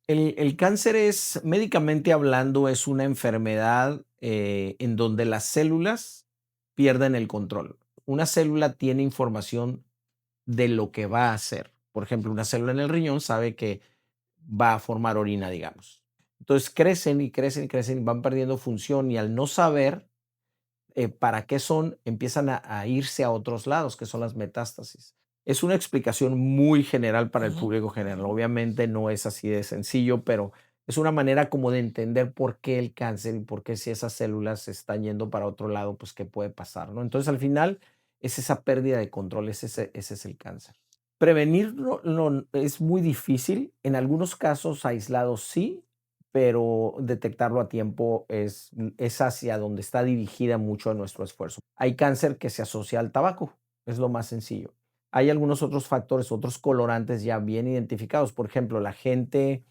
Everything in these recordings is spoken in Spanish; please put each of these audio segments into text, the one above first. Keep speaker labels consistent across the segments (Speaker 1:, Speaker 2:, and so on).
Speaker 1: El cáncer es, médicamente hablando, es una enfermedad en donde las células pierden el control. Una célula tiene información de lo que va a hacer. Por ejemplo, una célula en el riñón sabe que va a formar orina, digamos. Entonces crecen y crecen y crecen y van perdiendo función y al no saber para qué son, empiezan a irse a otros lados, que son las metástasis. Es una explicación muy general para el
Speaker 2: Ujú.
Speaker 1: público general. Obviamente no es así de sencillo, pero es una manera como de entender por qué el cáncer y por qué si esas células se están yendo para otro lado, pues qué puede pasar, ¿no? Entonces al final es esa pérdida de control, ese es el cáncer. Prevenirlo es muy difícil, en algunos casos aislados sí, pero detectarlo a tiempo es hacia donde está dirigida mucho de nuestro esfuerzo. Hay cáncer que se asocia al tabaco, es lo más sencillo. Hay algunos otros factores, otros colorantes ya bien identificados. Por ejemplo, la gente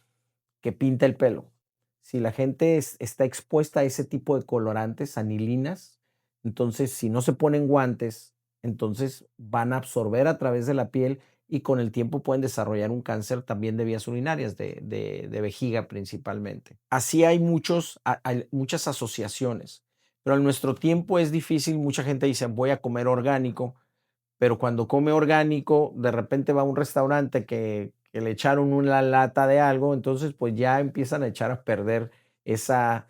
Speaker 1: que pinta el pelo. Si la gente está expuesta a ese tipo de colorantes, anilinas, entonces si no se ponen guantes, entonces van a absorber a través de la piel y con el tiempo pueden desarrollar un cáncer también de vías urinarias, de vejiga principalmente. Así hay muchas asociaciones, pero en nuestro tiempo es difícil. Mucha gente dice, voy a comer orgánico, pero cuando come orgánico, de repente va a un restaurante que le echaron una lata de algo, entonces, pues, ya empiezan a echar a perder esa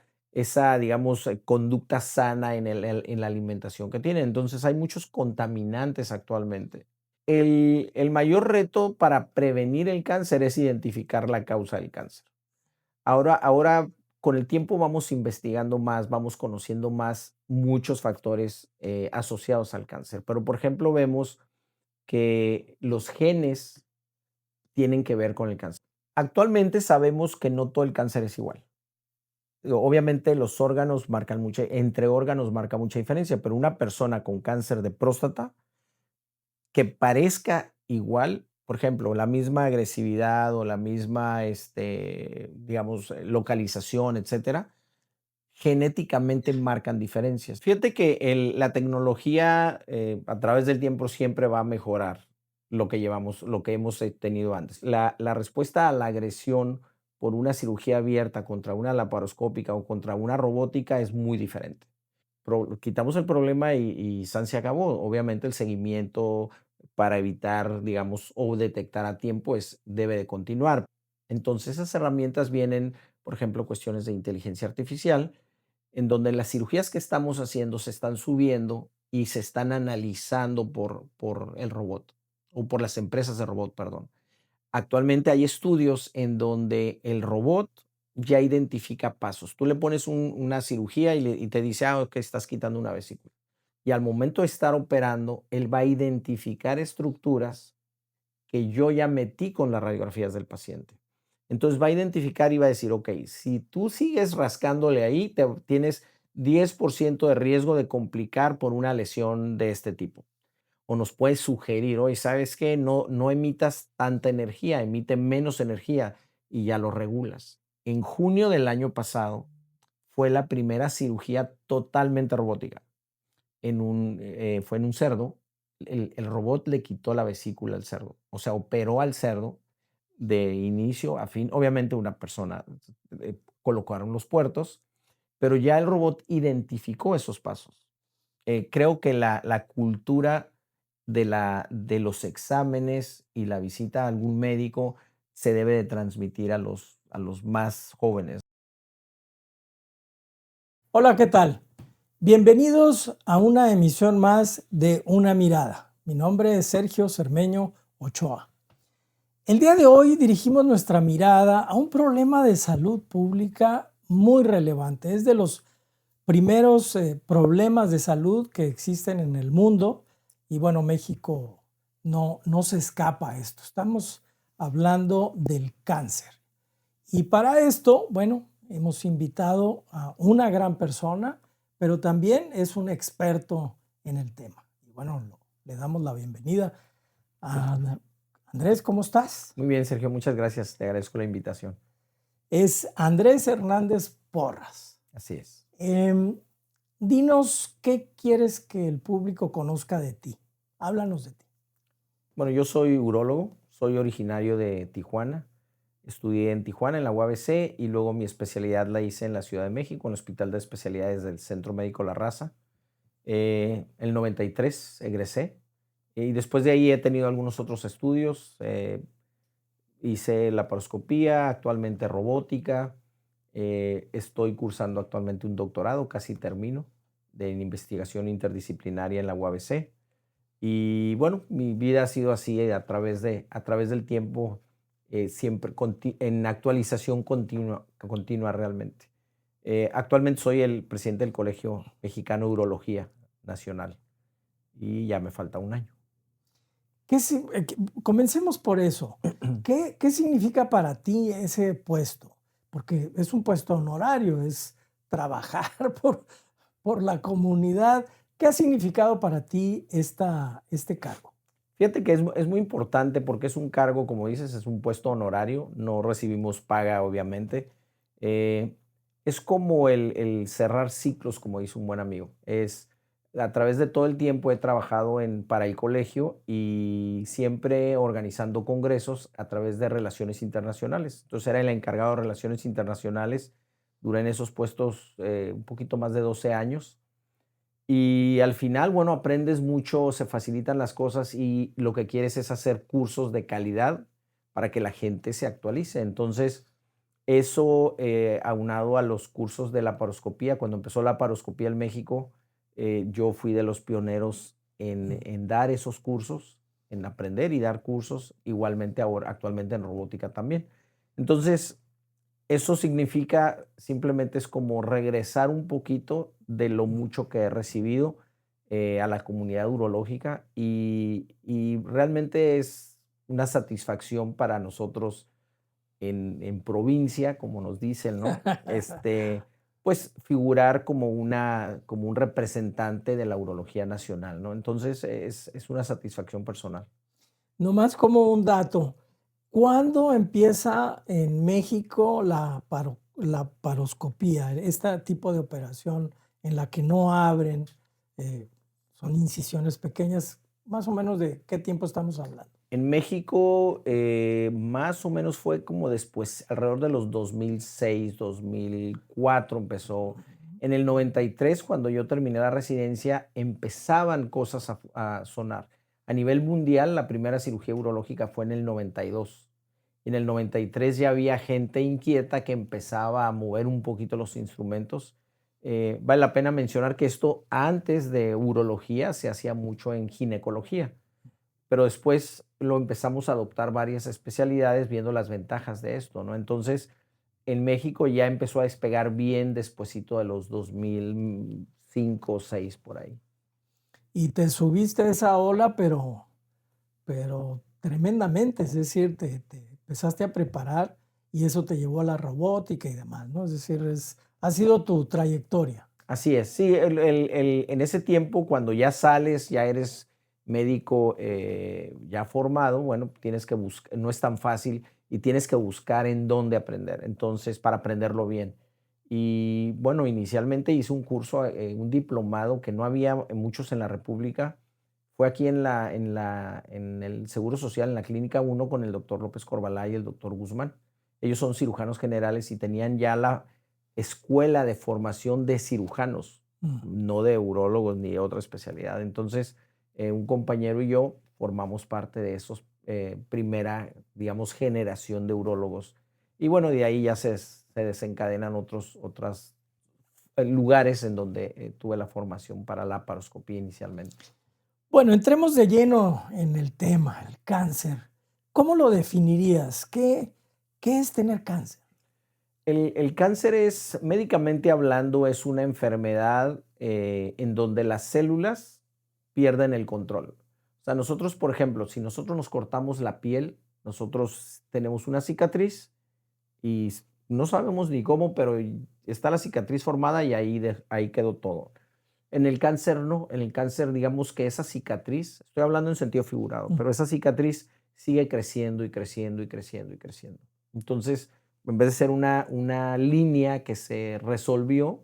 Speaker 1: digamos, conducta sana en la alimentación que tienen. Entonces, hay muchos contaminantes actualmente. El mayor reto para prevenir el cáncer es identificar la causa del cáncer. Ahora, con el tiempo vamos investigando más, vamos conociendo más muchos factores, asociados al cáncer. Pero, por ejemplo, vemos que los genes tienen que ver con el cáncer. Actualmente sabemos que no todo el cáncer es igual. Obviamente los órganos marcan mucha entre órganos marca mucha diferencia, pero una persona con cáncer de próstata que parezca igual, por ejemplo, la misma agresividad o la misma, digamos, localización, etcétera, genéticamente marcan diferencias. Fíjate que la tecnología a través del tiempo siempre va a mejorar lo que hemos tenido antes. La respuesta a la agresión por una cirugía abierta contra una laparoscópica o contra una robótica es muy diferente. Quitamos el problema y san se acabó. Obviamente el seguimiento para evitar, digamos, o detectar a tiempo debe de continuar. Entonces esas herramientas vienen, por ejemplo, cuestiones de inteligencia artificial, en donde las cirugías que estamos haciendo se están subiendo y se están analizando por el robot o por las empresas de robot, perdón. Actualmente hay estudios en donde el robot ya identifica pasos. Tú le pones una cirugía y te dice, que estás quitando una vesícula. Y al momento de estar operando, él va a identificar estructuras que yo ya metí con las radiografías del paciente. Entonces va a identificar y va a decir, ok, si tú sigues rascándole ahí, tienes 10% de riesgo de complicar por una lesión de este tipo. O nos puede sugerir, oye, ¿sabes qué? No emitas tanta energía, emite menos energía y ya lo regulas. En junio del año pasado fue la primera cirugía totalmente robótica. Fue en un cerdo. El robot le quitó la vesícula al cerdo, o sea, operó al cerdo de inicio a fin. Obviamente una persona colocaron los puertos, pero ya el robot identificó esos pasos. Creo que la cultura de los exámenes y la visita a algún médico se debe de transmitir a los más jóvenes.
Speaker 2: Hola, ¿qué tal? Bienvenidos a una emisión más de Una Mirada. Mi nombre es Sergio Cermeño Ochoa. El día de hoy dirigimos nuestra mirada a un problema de salud pública muy relevante. Es de los primeros problemas de salud que existen en el mundo y bueno, México no se escapa a esto. Estamos hablando del cáncer. Y para esto, bueno, hemos invitado a una gran persona, pero también es un experto en el tema. Y bueno, le damos la bienvenida a Andrés, ¿cómo estás?
Speaker 1: Muy bien, Sergio, muchas gracias. Te agradezco la invitación.
Speaker 2: Es Andrés Hernández Porras.
Speaker 1: Así es.
Speaker 2: Em, Dinos qué quieres que el público conozca de ti. Háblanos de ti.
Speaker 1: Bueno, yo soy urólogo, soy originario de Tijuana. Estudié en Tijuana, en la UABC, y luego mi especialidad la hice en la Ciudad de México, en el Hospital de Especialidades del Centro Médico La Raza. El 93 egresé, y después de ahí he tenido algunos otros estudios. Hice laparoscopía, actualmente robótica. Estoy cursando actualmente un doctorado, casi termino, de investigación interdisciplinaria en la UABC. Y bueno, mi vida ha sido así a través del tiempo, siempre en actualización continua realmente. Actualmente soy el presidente del Colegio Mexicano de Urología Nacional y ya me falta un año.
Speaker 2: Comencemos por eso. ¿Qué significa para ti ese puesto? Porque es un puesto honorario, es trabajar por la comunidad. ¿Qué ha significado para ti este cargo?
Speaker 1: Fíjate que es muy importante porque es un cargo, como dices, es un puesto honorario, no recibimos paga, obviamente. Eh, es como el cerrar ciclos, como dice un buen amigo. A través de todo el tiempo he trabajado para el colegio y siempre organizando congresos a través de relaciones internacionales. Entonces era el encargado de relaciones internacionales. Duré en esos puestos un poquito más de 12 años. Y al final, bueno, aprendes mucho, se facilitan las cosas y lo que quieres es hacer cursos de calidad para que la gente se actualice. Entonces, eso, aunado a los cursos de laparoscopía, cuando empezó la laparoscopía en México, yo fui de los pioneros en dar esos cursos, en aprender y dar cursos, igualmente ahora, actualmente en robótica también. Entonces, eso significa, simplemente es como regresar un poquito de lo mucho que he recibido, a la comunidad urológica y realmente es una satisfacción para nosotros en provincia, como nos dicen, ¿no? Pues figurar como un representante de la urología nacional, ¿no? Entonces es una satisfacción personal.
Speaker 2: Nomás como un dato, ¿cuándo empieza en México la paroscopía? Este tipo de operación en la que no abren, son incisiones pequeñas, más o menos ¿de qué tiempo estamos hablando?
Speaker 1: En México, más o menos fue como después, alrededor de los 2006, 2004 empezó. En el 93, cuando yo terminé la residencia, empezaban cosas a sonar. A nivel mundial, la primera cirugía urológica fue en el 92. En el 93 ya había gente inquieta que empezaba a mover un poquito los instrumentos. Vale la pena mencionar que esto antes de urología se hacía mucho en ginecología, pero después lo empezamos a adoptar varias especialidades viendo las ventajas de esto, ¿no? Entonces, en México ya empezó a despegar bien despuesito de los 2005 o 6 por ahí.
Speaker 2: Y te subiste a esa ola, pero tremendamente, es decir, te empezaste a preparar y eso te llevó a la robótica y demás, ¿no? Es decir, ha sido tu trayectoria.
Speaker 1: Así es, sí, en ese tiempo, cuando ya sales, ya eres médico ya formado, bueno, tienes que buscar, no es tan fácil y tienes que buscar en dónde aprender, entonces, para aprenderlo bien. Y bueno, inicialmente hice un curso, un diplomado que no había muchos en la República. Fue aquí en el Seguro Social, en la Clínica 1, con el doctor López Corbalá y el doctor Guzmán. Ellos son cirujanos generales y tenían ya la escuela de formación de cirujanos,
Speaker 2: Mm.
Speaker 1: no de urólogos ni de otra especialidad. Entonces, un compañero y yo formamos parte de esos primera, digamos, generación de urólogos. Y bueno, de ahí ya se desencadenan otros lugares en donde tuve la formación para la laparoscopía inicialmente.
Speaker 2: Bueno, entremos de lleno en el tema, el cáncer. ¿Cómo lo definirías? ¿Qué es tener cáncer?
Speaker 1: El cáncer es, médicamente hablando, es una enfermedad en donde las células pierden el control. O sea, nosotros, por ejemplo, si nosotros nos cortamos la piel, nosotros tenemos una cicatriz y no sabemos ni cómo, pero está la cicatriz formada y ahí quedó todo. En el cáncer no, en el cáncer digamos que esa cicatriz, estoy hablando en sentido figurado,
Speaker 2: Mm.
Speaker 1: pero esa cicatriz sigue creciendo y creciendo y creciendo y creciendo. Entonces, en vez de ser una línea que se resolvió,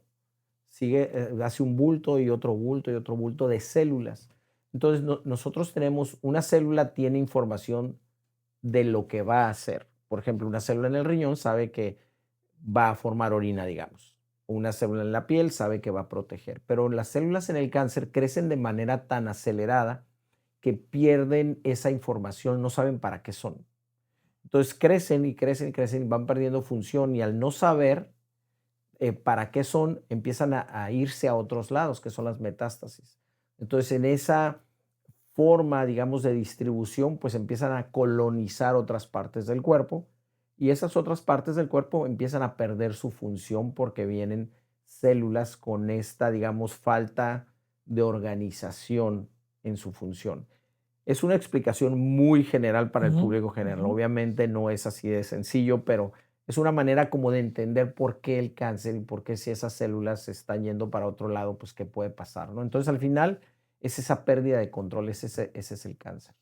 Speaker 1: sigue, hace un bulto y otro bulto de células. Entonces, nosotros tenemos, una célula tiene información de lo que va a hacer. Por ejemplo, una célula en el riñón sabe que va a formar orina, digamos. Una célula en la piel sabe que va a proteger, pero las células en el cáncer crecen de manera tan acelerada que pierden esa información, no saben para qué son. Entonces crecen y crecen y crecen y van perdiendo función y al no saber para qué son, empiezan a irse a otros lados, que son las metástasis. Entonces en esa forma, digamos, de distribución, pues empiezan a colonizar otras partes del cuerpo y esas otras partes del cuerpo empiezan a perder su función porque vienen células con esta, digamos, falta de organización en su función. Es una explicación muy general para el
Speaker 2: Ujú,
Speaker 1: público general.
Speaker 2: ujú.
Speaker 1: Obviamente no es así de sencillo, pero es una manera como de entender por qué el cáncer y por qué si esas células se están yendo para otro lado, pues qué puede pasar, ¿no? Entonces al final es esa pérdida de control, ese es el cáncer.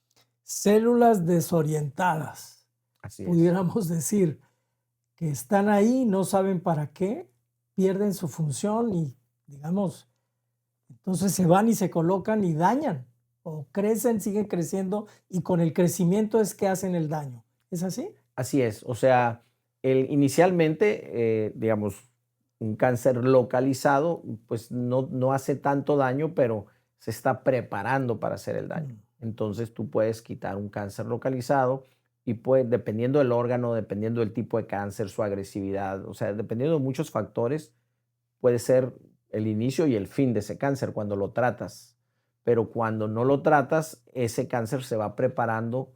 Speaker 2: Células desorientadas,
Speaker 1: Así es.
Speaker 2: pudiéramos decir, que están ahí, no saben para qué, pierden su función y, digamos, entonces se van y se colocan y dañan, o crecen, siguen creciendo y con el crecimiento es que hacen el daño. ¿Es así?
Speaker 1: Así es. O sea, inicialmente, digamos, un cáncer localizado, pues no hace tanto daño, pero se está preparando para hacer el daño.
Speaker 2: Mm.
Speaker 1: Entonces tú puedes quitar un cáncer localizado y dependiendo del órgano, dependiendo del tipo de cáncer, su agresividad, o sea, dependiendo de muchos factores, puede ser el inicio y el fin de ese cáncer cuando lo tratas. Pero cuando no lo tratas, ese cáncer se va preparando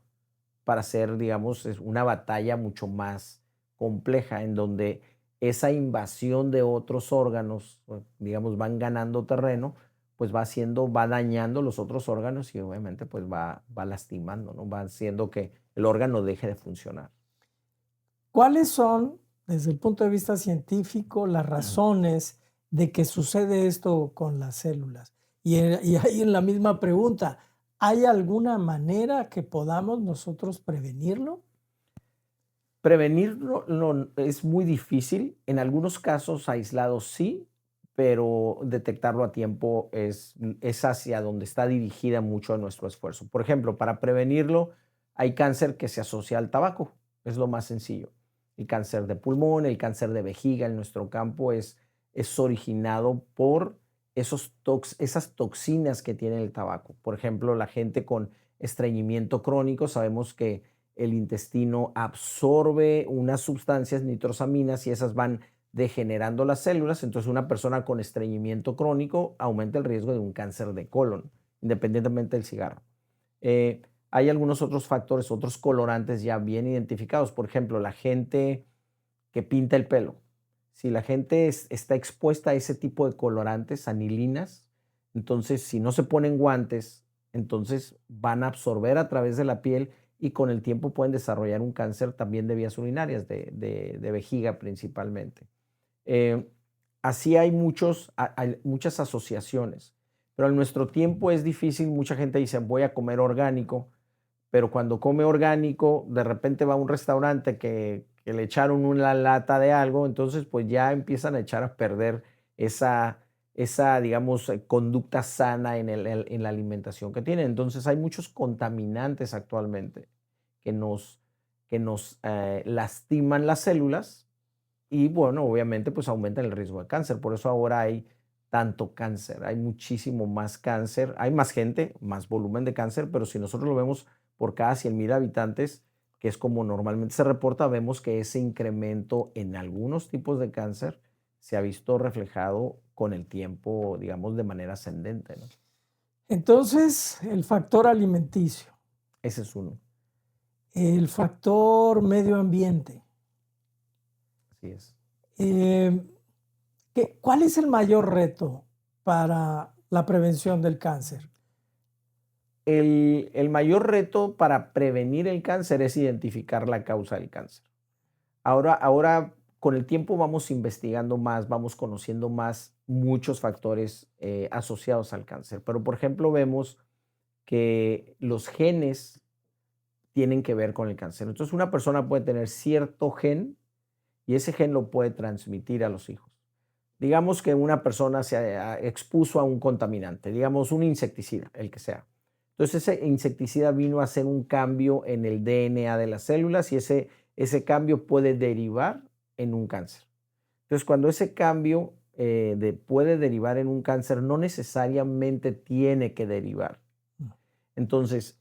Speaker 1: para hacer, digamos, una batalla mucho más compleja, en donde esa invasión de otros órganos, digamos, van ganando terreno, pues va dañando los otros órganos y obviamente pues va lastimando, ¿no? Va haciendo que el órgano deje de funcionar.
Speaker 2: ¿Cuáles son, desde el punto de vista científico, las razones de que sucede esto con las células? Y ahí en la misma pregunta, ¿hay alguna manera que podamos nosotros prevenirlo?
Speaker 1: Prevenirlo es muy difícil, en algunos casos aislados sí, pero detectarlo a tiempo es hacia donde está dirigida mucho nuestro esfuerzo. Por ejemplo, para prevenirlo hay cáncer que se asocia al tabaco, es lo más sencillo. El cáncer de pulmón, el cáncer de vejiga en nuestro campo es originado por esas toxinas que tiene el tabaco. Por ejemplo, la gente con estreñimiento crónico, sabemos que el intestino absorbe unas sustancias nitrosaminas y esas van degenerando las células. Entonces, una persona con estreñimiento crónico aumenta el riesgo de un cáncer de colon, independientemente del cigarro. Hay algunos otros factores, otros colorantes ya bien identificados. Por ejemplo, la gente que pinta el pelo. Si la gente está expuesta a ese tipo de colorantes, anilinas, entonces si no se ponen guantes, entonces van a absorber a través de la piel y con el tiempo pueden desarrollar un cáncer también de vías urinarias, de vejiga principalmente. Eh, Así hay hay muchas asociaciones, pero en nuestro tiempo es difícil. Mucha gente dice, voy a comer orgánico, pero cuando come orgánico, de repente va a un restaurante que le echaron una lata de algo, entonces pues ya empiezan a echar a perder esa, digamos, conducta sana en la alimentación que tienen. Entonces hay muchos contaminantes actualmente que nos lastiman las células y bueno, obviamente pues aumentan el riesgo de cáncer. Por eso ahora hay tanto cáncer, hay muchísimo más cáncer, hay más gente, más volumen de cáncer, pero si nosotros lo vemos por cada 100,000 habitantes, que es como normalmente se reporta, vemos que ese incremento en algunos tipos de cáncer se ha visto reflejado con el tiempo, digamos, de manera ascendente, ¿no?
Speaker 2: Entonces, el factor alimenticio,
Speaker 1: Ese es uno,
Speaker 2: el factor medio ambiente.
Speaker 1: así es.
Speaker 2: eh, ¿Cuál es el mayor reto para la prevención del cáncer?
Speaker 1: El mayor reto para prevenir el cáncer es identificar la causa del cáncer. Ahora, con el tiempo vamos investigando más, vamos conociendo más muchos factores asociados al cáncer. Pero, por ejemplo, vemos que los genes tienen que ver con el cáncer. Entonces, una persona puede tener cierto gen y ese gen lo puede transmitir a los hijos. Digamos que una persona se expuso a un contaminante, digamos un insecticida, el que sea. Entonces ese insecticida vino a hacer un cambio en el DNA de las células y ese cambio puede derivar en un cáncer. Entonces, cuando ese cambio puede derivar en un cáncer, no necesariamente tiene que derivar.
Speaker 2: Mm.
Speaker 1: Entonces,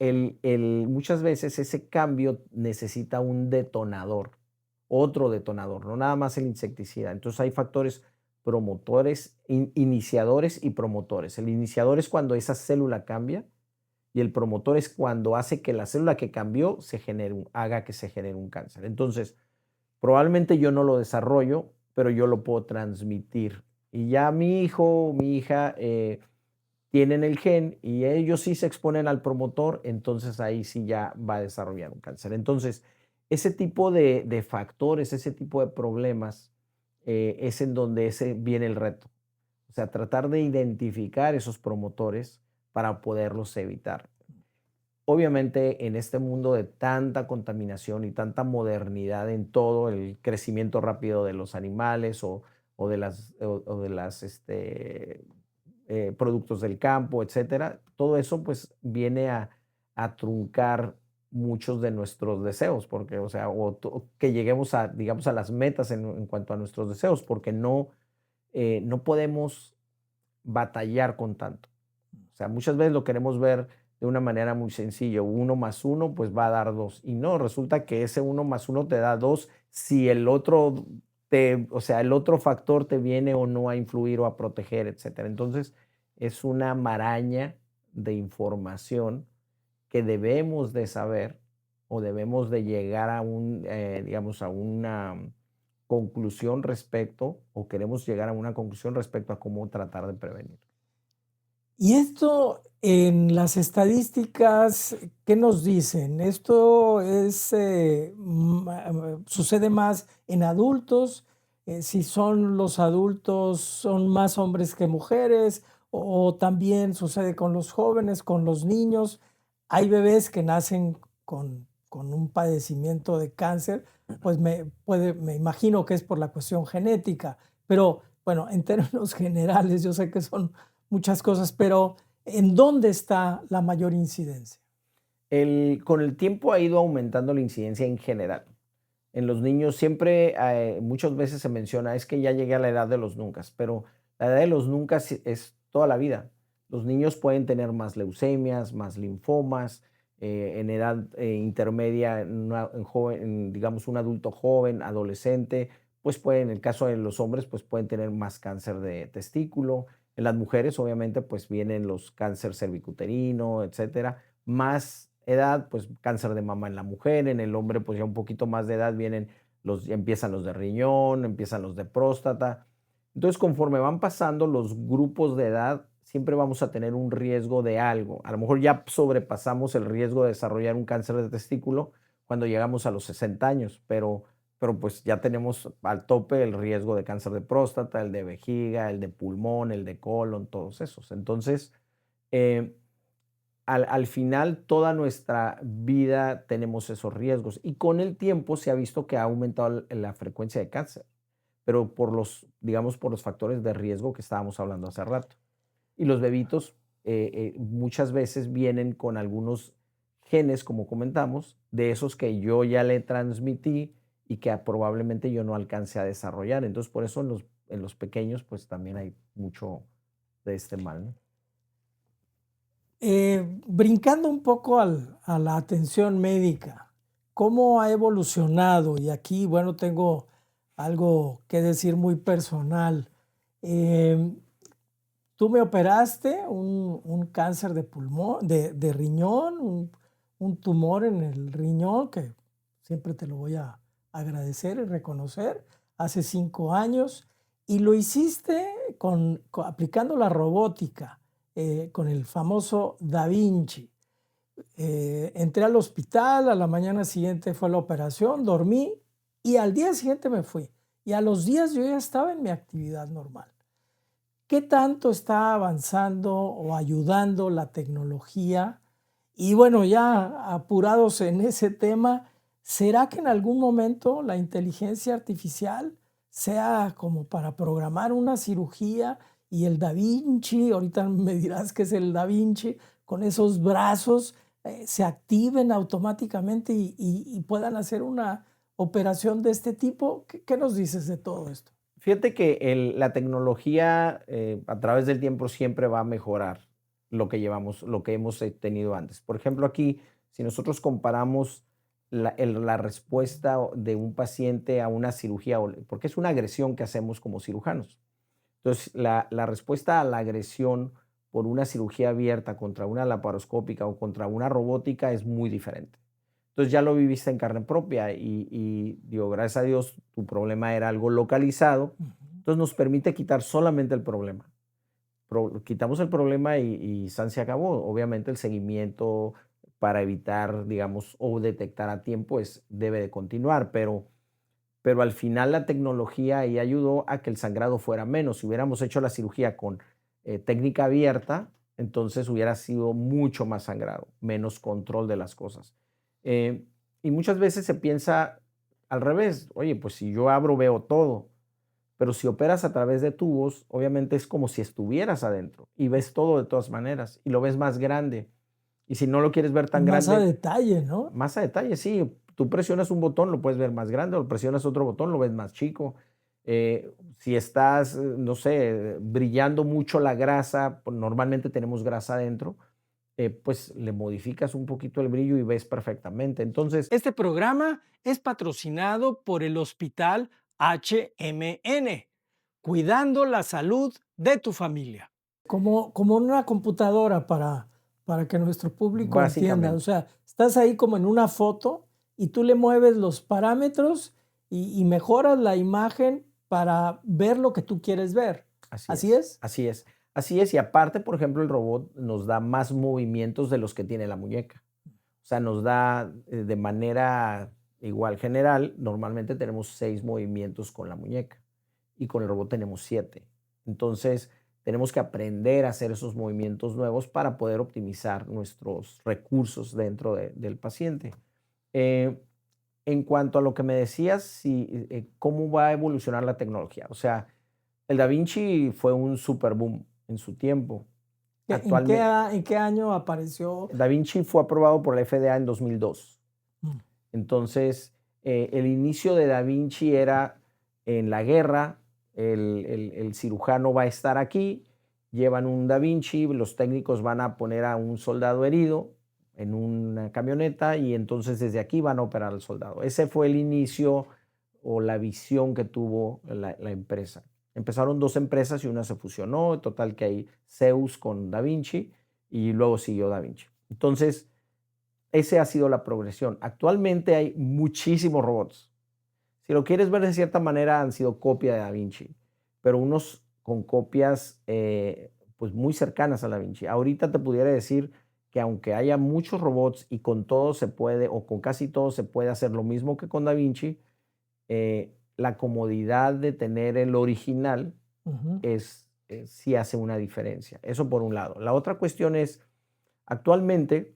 Speaker 1: muchas veces ese cambio necesita un detonador, otro detonador, no nada más el insecticida. Entonces, hay factores promotores, iniciadores y promotores. El iniciador es cuando esa célula cambia y el promotor es cuando hace que la célula que cambió haga que se genere un cáncer. Entonces, probablemente yo no lo desarrollo, pero yo lo puedo transmitir. Y ya mi hijo o mi hija tienen el gen y ellos sí se exponen al promotor, entonces ahí sí ya va a desarrollar un cáncer. Entonces, ese tipo de factores, ese tipo de problemas, es en donde viene el reto. O sea, tratar de identificar esos promotores para poderlos evitar. Obviamente, en este mundo de tanta contaminación y tanta modernidad en todo, el crecimiento rápido de los animales o de las productos del campo, etcétera, todo eso pues viene a truncar muchos de nuestros deseos, porque, o sea, que lleguemos a, digamos, a las metas en cuanto a nuestros deseos, porque no podemos batallar con tanto. O sea, muchas veces lo queremos ver de una manera muy sencilla. Uno más uno, pues va a dar dos. Y no, resulta que ese uno más uno te da dos si el otro o sea, el otro factor te viene o no a influir o a proteger, etcétera. Entonces, es una maraña de información que debemos de saber o debemos de llegar a digamos, a una conclusión respecto, o queremos llegar a una conclusión respecto a cómo tratar de prevenir.
Speaker 2: Y esto en las estadísticas, ¿qué nos dicen? ¿Esto sucede más en adultos? Si son los adultos, ¿son más hombres que mujeres? ¿O también sucede con los jóvenes, con los niños? Hay bebés que nacen con un padecimiento de cáncer, pues me imagino que es por la cuestión genética, pero bueno, en términos generales, yo sé que son muchas cosas, pero ¿en dónde está la mayor incidencia?
Speaker 1: Con el tiempo ha ido aumentando la incidencia en general. En los niños siempre, muchas veces se menciona, es que ya llegué a la edad de los nunca, pero la edad de los nunca es toda la vida. Los niños pueden tener más leucemias, más linfomas, en edad intermedia, digamos un adulto joven, adolescente, pues en el caso de los hombres, pues pueden tener más cáncer de testículo. En las mujeres, obviamente, pues vienen los cáncer cervicuterino, etcétera. Más edad, pues cáncer de mama en la mujer, en el hombre, pues ya un poquito más de edad ya empiezan los de riñón, empiezan los de próstata. Entonces, conforme van pasando los grupos de edad, siempre vamos a tener un riesgo de algo. A lo mejor ya sobrepasamos el riesgo de desarrollar un cáncer de testículo cuando llegamos a los 60 años, pero pues ya tenemos al tope el riesgo de cáncer de próstata, el de vejiga, el de pulmón, el de colon, todos esos. Entonces, eh, al final, toda nuestra vida tenemos esos riesgos y con el tiempo se ha visto que ha aumentado la frecuencia de cáncer, pero digamos, por los factores de riesgo que estábamos hablando hace rato. Y los bebitos muchas veces vienen con algunos genes, como comentamos, de esos que yo ya le transmití y que probablemente yo no alcance a desarrollar. Entonces, por eso en los pequeños, pues también hay mucho de este mal, ¿no?
Speaker 2: Brincando un poco a la atención médica, ¿cómo ha evolucionado? Y aquí, bueno, tengo algo que decir muy personal. Em, Tú me operaste un cáncer de pulmón, de riñón, un tumor en el riñón, que siempre te lo voy a agradecer y reconocer, hace 5 años, y lo hiciste aplicando la robótica, con el famoso Da Vinci. Entré al hospital, a la mañana siguiente fue la operación, dormí y al día siguiente me fui. Y a los días yo ya estaba en mi actividad normal. ¿Qué tanto está avanzando o ayudando la tecnología? Y bueno, ya apurados en ese tema, ¿será que en algún momento la inteligencia artificial sea como para programar una cirugía y el Da Vinci, ahorita me dirás que es el Da Vinci, con esos brazos se activen automáticamente y puedan hacer una operación de este tipo? ¿Qué nos dices de todo esto?
Speaker 1: Fíjate que la tecnología a través del tiempo siempre va a mejorar lo que llevamos, lo que hemos tenido antes. Por ejemplo, aquí, si nosotros comparamos la respuesta de un paciente a una cirugía, porque es una agresión que hacemos como cirujanos. Entonces, la respuesta a la agresión por una cirugía abierta contra una laparoscópica o contra una robótica es muy diferente. Entonces ya lo viviste en carne propia y digo, gracias a Dios, tu problema era algo localizado.
Speaker 2: Ujú.
Speaker 1: Entonces nos permite quitar solamente el problema. Quitamos el problema y san se acabó. Obviamente el seguimiento para evitar, digamos, o detectar a tiempo debe de continuar, pero al final la tecnología ahí ayudó a que el sangrado fuera menos. Si hubiéramos hecho la cirugía con técnica abierta, entonces hubiera sido mucho más sangrado, menos control de las cosas. Eh, y muchas veces se piensa al revés, oye, pues si yo abro veo todo, pero si operas a través de tubos, obviamente es como si estuvieras adentro y ves todo de todas maneras y lo ves más grande. Y si no lo quieres ver tan
Speaker 2: Más a
Speaker 1: grande,
Speaker 2: detalle, ¿no?
Speaker 1: más a detalle, sí. Tú presionas un botón, lo puedes ver más grande, o presionas otro botón, lo ves más chico. Si estás, no sé, brillando mucho la grasa, pues, normalmente tenemos grasa adentro, pues le modificas un poquito el brillo y ves perfectamente. Entonces,
Speaker 2: Este programa es patrocinado por el Hospital HMN, cuidando la salud de tu familia. Como una computadora para que nuestro público entienda. O
Speaker 1: básicamente,
Speaker 2: sea, estás ahí como en una foto y tú le mueves los parámetros y mejoras la imagen para ver lo que tú quieres ver.
Speaker 1: así
Speaker 2: ¿Así
Speaker 1: es,
Speaker 2: es?
Speaker 1: así es, así es. Y aparte, por ejemplo, el robot nos da más movimientos de los que tiene la muñeca. O sea, nos da de manera igual general, normalmente tenemos 6 movimientos con la muñeca y con el robot tenemos 7. Entonces, tenemos que aprender a hacer esos movimientos nuevos para poder optimizar nuestros recursos dentro del paciente. Eh, en cuanto a lo que me decías, si, cómo va a evolucionar la tecnología. O sea, el Da Vinci fue un super boom en su tiempo. Actualmente,
Speaker 2: En qué año apareció?
Speaker 1: Da Vinci fue aprobado por la FDA en 2002.
Speaker 2: Mm.
Speaker 1: Entonces, el inicio de Da Vinci era en la guerra, el cirujano va a estar aquí, llevan un Da Vinci, los técnicos van a poner a un soldado herido en una camioneta y entonces desde aquí van a operar al soldado. Ese fue el inicio o la visión que tuvo la empresa. Empezaron dos empresas y una se fusionó, total que hay Zeus con Da Vinci y luego siguió Da Vinci. Entonces, ese ha sido la progresión. Actualmente hay muchísimos robots. Si lo quieres ver de cierta manera, han sido copia de Da Vinci, pero unos con copias pues muy cercanas a Da Vinci. Ahorita te pudiera decir que aunque haya muchos robots y con todos se puede, o con casi todos se puede hacer lo mismo que con Da Vinci, la comodidad de tener el original
Speaker 2: Ujú.
Speaker 1: sí hace una diferencia. Eso por un lado. La otra cuestión es, actualmente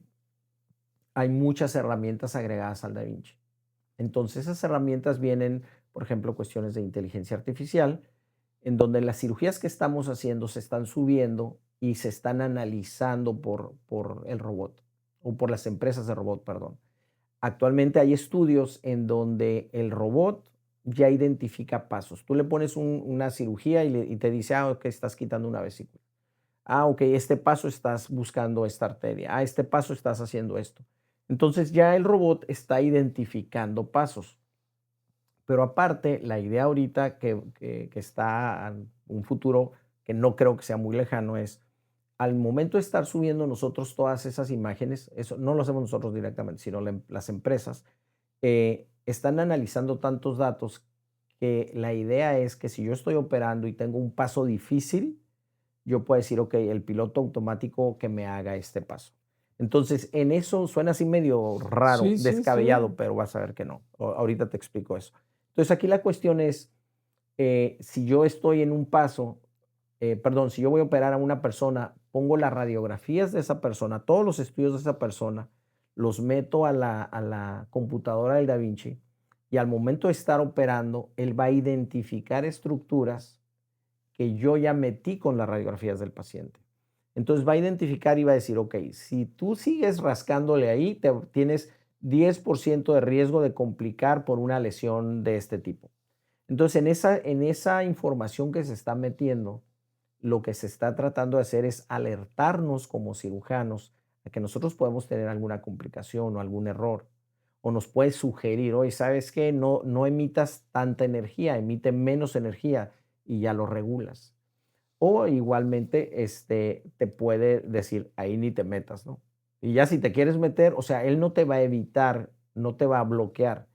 Speaker 1: hay muchas herramientas agregadas al Da Vinci. Entonces, esas herramientas vienen, por ejemplo, cuestiones de inteligencia artificial, en donde las cirugías que estamos haciendo se están subiendo y se están analizando por el robot o por las empresas de robot, perdón. Actualmente hay estudios en donde el robot ya identifica pasos. Tú le pones una cirugía y te dice, ah, ok, estás quitando una vesícula. Ah, ok, este paso estás buscando esta arteria. Ah, este paso estás haciendo esto. Entonces ya el robot está identificando pasos. Pero aparte, la idea ahorita que está en un futuro que no creo que sea muy lejano es, al momento de estar subiendo nosotros todas esas imágenes, eso no lo hacemos nosotros directamente, sino las empresas, están analizando tantos datos que la idea es que si yo estoy operando y tengo un paso difícil, yo puedo decir, ok, el piloto automático que me haga este paso. Entonces, en eso suena así medio raro,
Speaker 2: Sí, sí, sí.
Speaker 1: descabellado, pero vas a ver que no. Ahorita te explico eso. Entonces, aquí la cuestión es, si yo estoy en un paso, perdón, si yo voy a operar a una persona, pongo las radiografías de esa persona, todos los estudios de esa persona, los meto a la computadora del Da Vinci y al momento de estar operando, él va a identificar estructuras que yo ya metí con las radiografías del paciente. Entonces va a identificar y va a decir, ok, si tú sigues rascándole ahí, tienes 10% de riesgo de complicar por una lesión de este tipo. Entonces, en esa información que se está metiendo, lo que se está tratando de hacer es alertarnos como cirujanos a que nosotros podemos tener alguna complicación o algún error. O nos puede sugerir, oye, ¿sabes qué? No emitas tanta energía, emite menos energía y ya lo regulas. O igualmente, te puede decir, ahí ni te metas, ¿no? Y ya si te quieres meter, o sea, él no te va a evitar, no te va a bloquear,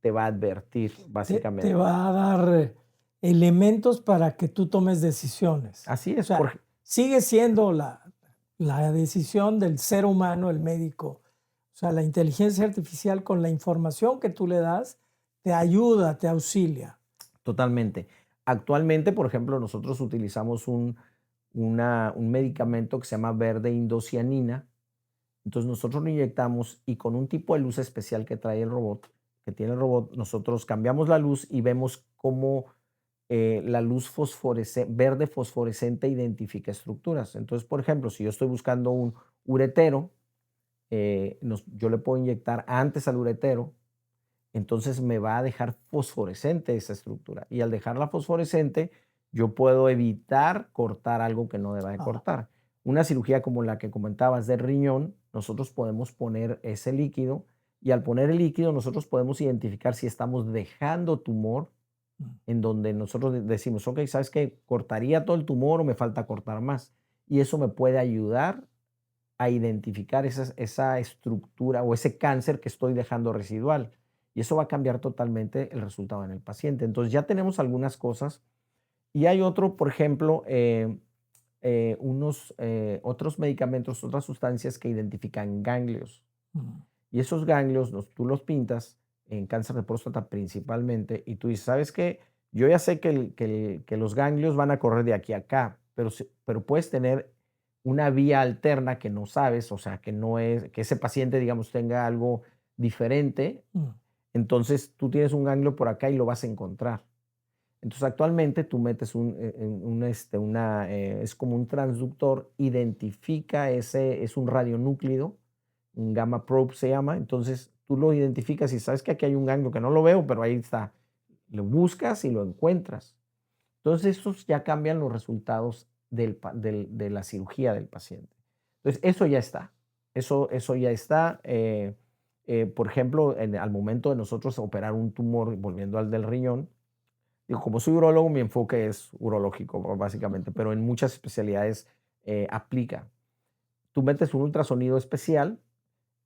Speaker 1: te va a advertir,
Speaker 2: Te
Speaker 1: básicamente.
Speaker 2: va a dar elementos para que tú tomes decisiones.
Speaker 1: Así
Speaker 2: O
Speaker 1: es,
Speaker 2: sea, sigue siendo la decisión del ser humano, el médico. O sea, la inteligencia artificial con la información que tú le das te ayuda, te auxilia.
Speaker 1: totalmente. Actualmente, por ejemplo, nosotros utilizamos un medicamento que se llama verde indocianina. Entonces nosotros lo inyectamos y con un tipo de luz especial que trae el robot, que tiene el robot, nosotros cambiamos la luz y vemos cómo la luz verde fosforescente identifica estructuras. Entonces, por ejemplo, si yo estoy buscando un uretero, yo le puedo inyectar antes al uretero, entonces me va a dejar fosforescente esa estructura. Y al dejarla fosforescente, yo puedo evitar cortar algo que no deba de
Speaker 2: Ah,
Speaker 1: cortar. Una cirugía como la que comentabas del riñón, nosotros podemos poner ese líquido y al poner el líquido nosotros podemos identificar si estamos dejando tumor
Speaker 2: mm.
Speaker 1: en donde nosotros decimos, ok, ¿sabes qué? ¿Cortaría todo el tumor o me falta cortar más? Y eso me puede ayudar a identificar esa estructura o ese cáncer que estoy dejando residual. Y eso va a cambiar totalmente el resultado en el paciente. Entonces ya tenemos algunas cosas. Y hay otro, por ejemplo, otros medicamentos, otras sustancias que identifican ganglios.
Speaker 2: Mm.
Speaker 1: Y esos ganglios tú los pintas en cáncer de próstata principalmente y tú dices, ¿sabes qué? Yo ya sé que los ganglios van a correr de aquí a acá, pero puedes tener una vía alterna que no sabes, o sea, que no es, que ese paciente, digamos, tenga algo diferente.
Speaker 2: Mm.
Speaker 1: Entonces tú tienes un ganglio por acá y lo vas a encontrar. Entonces actualmente tú metes es como un transductor, identifica es un radionúclido, un gamma probe se llama, entonces tú lo identificas y sabes que aquí hay un ganglio que no lo veo, pero ahí está. Lo buscas y lo encuentras. Entonces, estos ya cambian los resultados de la cirugía del paciente. Entonces, eso ya está. Eso ya está. Por ejemplo, al momento de nosotros operar un tumor, volviendo al del riñón, digo, como soy urólogo, mi enfoque es urológico, básicamente, pero en muchas especialidades aplica. Tú metes un ultrasonido especial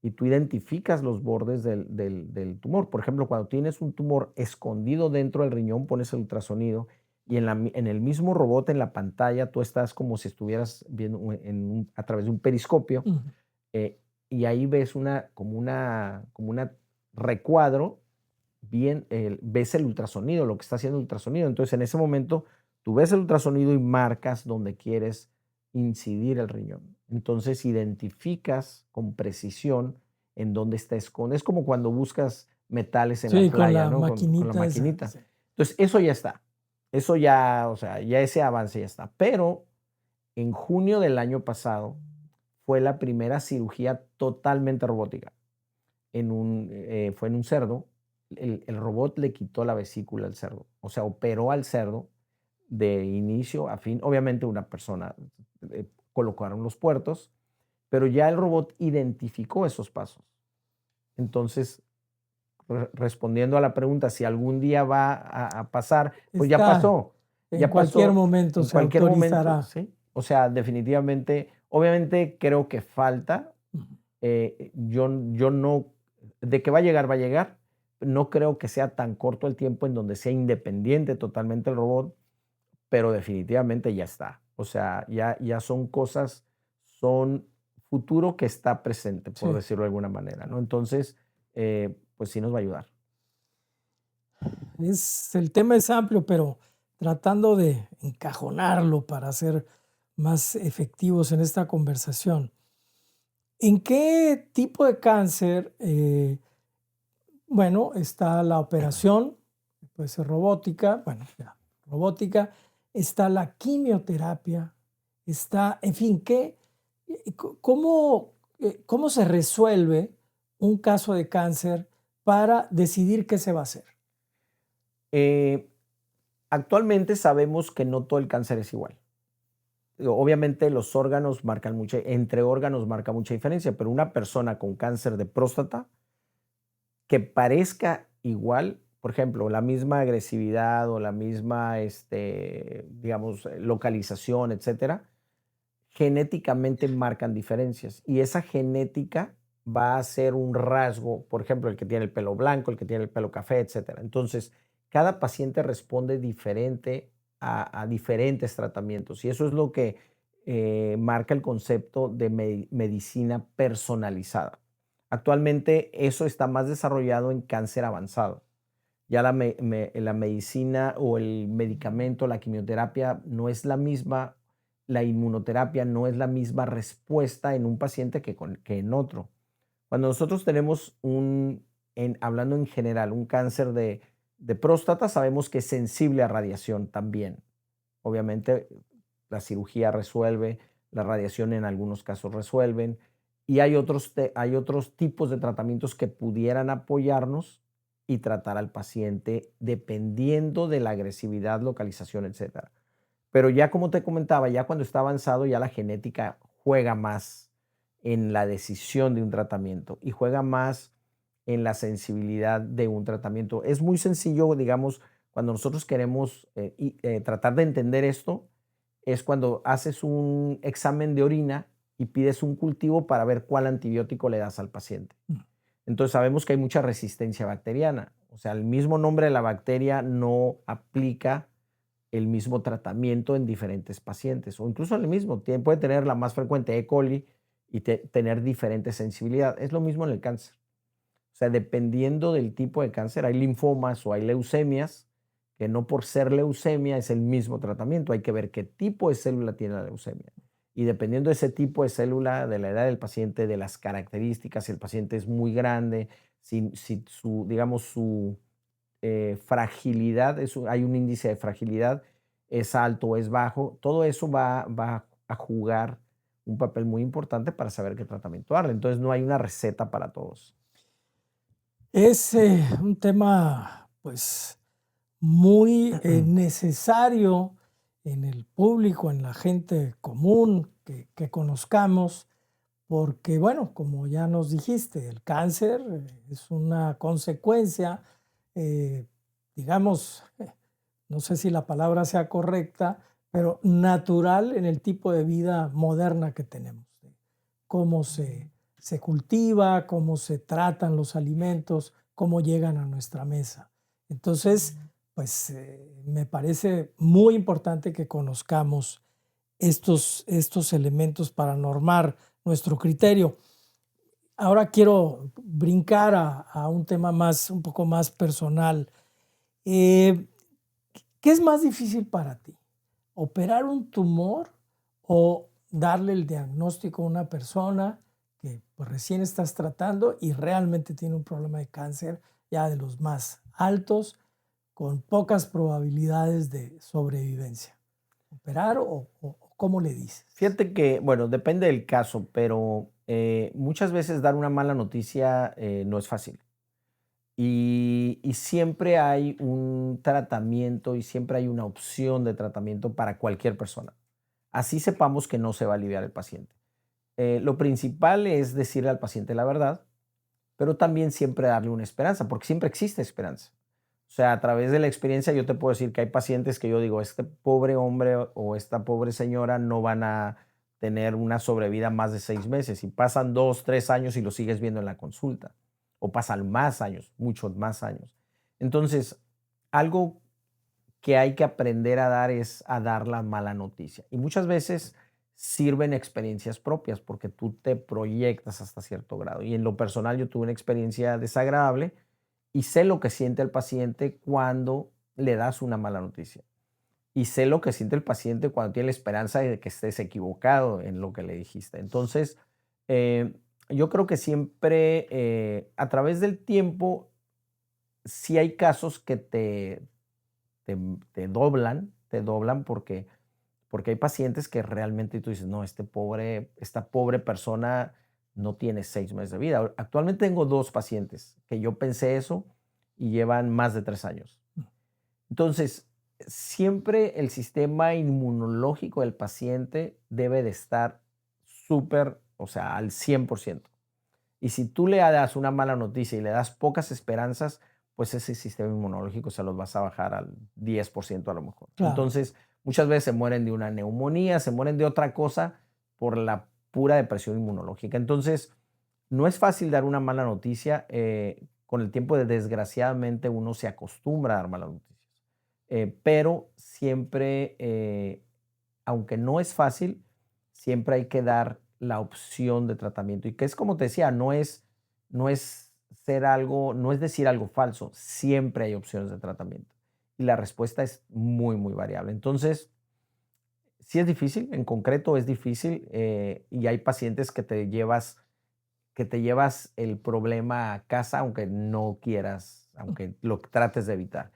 Speaker 1: y tú identificas los bordes del tumor. Por ejemplo, cuando tienes un tumor escondido dentro del riñón, pones el ultrasonido y en el mismo robot, en la pantalla, tú estás como si estuvieras viendo a través de un periscopio
Speaker 2: Mm.
Speaker 1: eh, y ahí ves como una recuadro, bien, ves el ultrasonido, lo que está haciendo el ultrasonido. Entonces, en ese momento, tú ves el ultrasonido y marcas donde quieres incidir el riñón. Entonces, identificas con precisión en dónde está escondido. Es como cuando buscas metales en la
Speaker 2: Sí, con
Speaker 1: playa,
Speaker 2: la
Speaker 1: ¿no? Con la
Speaker 2: maquinita esa.
Speaker 1: maquinita.
Speaker 2: Sí.
Speaker 1: Entonces, eso ya está. Eso ya, o sea, ya ese avance ya está. Pero en junio del año pasado fue la primera cirugía totalmente robótica. Fue en un cerdo. El robot le quitó la vesícula al cerdo. O sea, operó al cerdo de inicio a fin. Obviamente una persona colocaron los puertos, pero ya el robot identificó esos pasos. Entonces, respondiendo a la pregunta si algún día va a pasar, pues
Speaker 2: En
Speaker 1: ya
Speaker 2: cualquier
Speaker 1: pasó
Speaker 2: momento
Speaker 1: en
Speaker 2: se
Speaker 1: cualquier momento,
Speaker 2: autorizará.
Speaker 1: ¿sí? O sea, definitivamente, obviamente creo que falta.
Speaker 2: Ujú.
Speaker 1: Yo no, de que va a llegar. No creo que sea tan corto el tiempo en donde sea independiente totalmente el robot, pero definitivamente ya está. O sea, ya son cosas, son futuro que está presente, por
Speaker 2: Sí.
Speaker 1: decirlo de alguna manera, ¿no? Entonces, pues sí nos va a ayudar.
Speaker 2: El tema es amplio, pero tratando de encajonarlo para ser más efectivos en esta conversación. ¿En qué tipo de cáncer, bueno, está la operación, puede ser robótica, bueno, ya, robótica, está la quimioterapia, está, en fin, ¿cómo se resuelve un caso de cáncer para decidir qué se va a hacer?
Speaker 1: Eh, Actualmente sabemos que no todo el cáncer es igual. Obviamente los órganos marcan mucha, entre órganos marca mucha diferencia, pero una persona con cáncer de próstata que parezca igual, por ejemplo, la misma agresividad o la misma, digamos, localización, etcétera, genéticamente marcan diferencias y esa genética va a ser un rasgo, por ejemplo, el que tiene el pelo blanco, el que tiene el pelo café, etcétera. Entonces, cada paciente responde diferente a diferentes tratamientos y eso es lo que marca el concepto de medicina personalizada. Actualmente eso está más desarrollado en cáncer avanzado. Ya la medicina o el medicamento, la quimioterapia no es la misma, la inmunoterapia no es la misma respuesta en un paciente que en otro. Cuando nosotros tenemos hablando en general, un cáncer de próstata, sabemos que es sensible a radiación también. Obviamente, la cirugía resuelve, la radiación en algunos casos resuelven, y hay otros tipos de tratamientos que pudieran apoyarnos y tratar al paciente dependiendo de la agresividad, localización, etcétera. Pero ya como te comentaba, ya cuando está avanzado, ya la genética juega más en la decisión de un tratamiento y juega más en la sensibilidad de un tratamiento. Es muy sencillo, digamos, cuando nosotros queremos tratar de entender esto, es cuando haces un examen de orina y pides un cultivo para ver cuál antibiótico le das al paciente.
Speaker 2: Mm.
Speaker 1: Entonces sabemos que hay mucha resistencia bacteriana. O sea, el mismo nombre de la bacteria no aplica el mismo tratamiento en diferentes pacientes o incluso el mismo. Puede tener la más frecuente E. coli y tener diferente sensibilidad. Es lo mismo en el cáncer. O sea, dependiendo del tipo de cáncer, hay linfomas o hay leucemias, que no por ser leucemia es el mismo tratamiento. Hay que ver qué tipo de célula tiene la leucemia. Y dependiendo de ese tipo de célula, de la edad del paciente, de las características, si el paciente es muy grande, si su, digamos, su fragilidad, hay un índice de fragilidad, es alto o es bajo, todo eso va a jugar un papel muy importante para saber qué tratamiento darle. Entonces no hay una receta para todos.
Speaker 2: Es un tema, pues, muy necesario en el público, en la gente común que conozcamos, porque, bueno, como ya nos dijiste, el cáncer es una consecuencia, eh, digamos, no sé si la palabra sea correcta, pero natural en el tipo de vida moderna que tenemos. Cómo se cultiva, cómo se tratan los alimentos, cómo llegan a nuestra mesa. Entonces, pues me parece muy importante que conozcamos estos elementos para normar nuestro criterio. Ahora quiero brincar a un tema más, un poco más personal. Eh, ¿Qué es más difícil para ti? ¿Operar un tumor o darle el diagnóstico a una persona que pues, recién estás tratando y realmente tiene un problema de cáncer ya de los más altos, con pocas probabilidades de sobrevivencia? ¿Operar o cómo le dices?
Speaker 1: Fíjate que, bueno, depende del caso, pero muchas veces dar una mala noticia no es fácil. Y siempre hay un tratamiento y siempre hay una opción de tratamiento para cualquier persona. Así sepamos que no se va a aliviar el paciente. Lo principal es decirle al paciente la verdad, pero también siempre darle una esperanza, porque siempre existe esperanza. O sea, a través de la experiencia yo te puedo decir que hay pacientes que yo digo, este pobre hombre o esta pobre señora no van a tener una sobrevida más de 6 meses y pasan 2, 3 años y lo sigues viendo en la consulta o pasan más años, muchos más años. Entonces, algo que hay que aprender a dar es a dar la mala noticia. Y muchas veces sirven experiencias propias porque tú te proyectas hasta cierto grado. Y en lo personal yo tuve una experiencia desagradable y sé lo que siente el paciente cuando le das una mala noticia. Y sé lo que siente el paciente cuando tiene la esperanza de que estés equivocado en lo que le dijiste. Entonces, eh, yo creo que siempre a través del tiempo, sí hay casos que te, te doblan porque hay pacientes que realmente tú dices, no, esta pobre persona no tiene 6 meses de vida. Actualmente tengo 2 pacientes que yo pensé eso y llevan más de 3 años. Entonces, siempre el sistema inmunológico del paciente debe de estar súper, o sea, al 100%. Y si tú le das una mala noticia y le das pocas esperanzas, pues ese sistema inmunológico se los vas a bajar al 10% a lo mejor.
Speaker 2: Claro.
Speaker 1: Entonces, muchas veces se mueren de una neumonía, se mueren de otra cosa por la pura depresión inmunológica. Entonces, no es fácil dar una mala noticia. Con el tiempo, desgraciadamente, uno se acostumbra a dar malas noticias. Pero siempre, aunque no es fácil, siempre hay que dar la opción de tratamiento. Y que es como te decía, no es ser algo, no es decir algo falso, siempre hay opciones de tratamiento. Y la respuesta es muy, muy variable. Entonces, sí es difícil, en concreto es difícil, y hay pacientes que te llevas el problema a casa aunque no quieras, aunque lo trates de evitar.